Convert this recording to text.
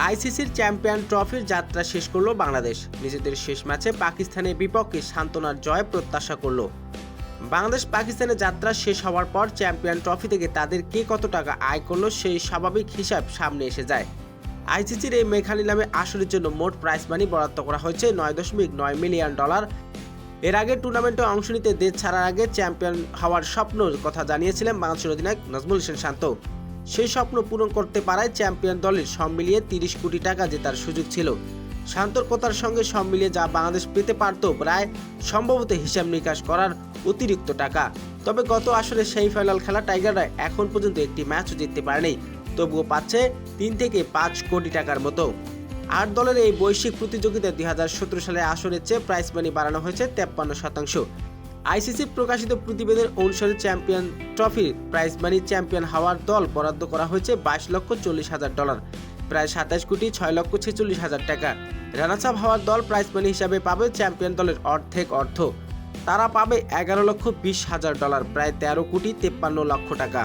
আইসিসির চ্যাম্পিয়ন ট্রফির যাত্রা শেষ করলো বাংলাদেশ। নিজেদের শেষ ম্যাচে পাকিস্তানের বিপক্ষে সান্ত্বনার জয় প্রত্যাশা করলো বাংলাদেশ। পাকিস্তানের যাত্রা শেষ হওয়ার পর চ্যাম্পিয়ন ট্রফি থেকে তাদের কে কত টাকা আয় করলো সেই স্বাভাবিক হিসাব সামনে এসে যায়। আইসিসির এই মেঘা নিলামে আসরের জন্য মোট প্রাইজ মানি বরাদ্দ করা হয়েছে $9.9 মিলিয়ন। এর আগে টুর্নামেন্টে অংশ নিতে দেশ ছাড়ার আগে চ্যাম্পিয়ন হওয়ার স্বপ্নের কথা জানিয়েছিলেন বাংলাদেশের অধিনায়ক নাজমুল হোসেন শান্ত। সেই স্বপ্ন পূরণ করতে পারায় চ্যাম্পিয়ন দলের সব মিলিয়ে 30 কোটি টাকা জেতার সুযোগ ছিল। শান্তর কথার সঙ্গে সব মিলিয়ে যা বাংলাদেশ পেতে পারত প্রায় সম্ভবত হিসাব নিকাশ করার অতিরিক্ত টাকা। তবে গত আসরে সেমিফাইনাল খেলা টাইগাররা এখন পর্যন্ত একটি ম্যাচও জিততে পারেনি, তবুও পাচ্ছে 3 থেকে 5 কোটি টাকার মতো। 8 দলের এই বৈশ্বিক প্রতিযোগিতায় 2017 সালে আসরের চেয়ে প্রাইজ মানি বাড়ানো হয়েছে 53%। আইসিসি প্রকাশিত প্রতিবেদন অনুসারে চ্যাম্পিয়ন ট্রফির প্রাইজ মানি চ্যাম্পিয়ন হওয়ার দল বরাদ্দ করা হয়েছে $22,40,000, প্রায় 27,06,46,000 টাকা। রানার্স আপ হওয়ার দল প্রাইজ মানি হিসাবে পাবে চ্যাম্পিয়ন দলের অর্ধেক অর্থ। তারা পাবে $11,20,000, প্রায় 13,53,00,000 টাকা।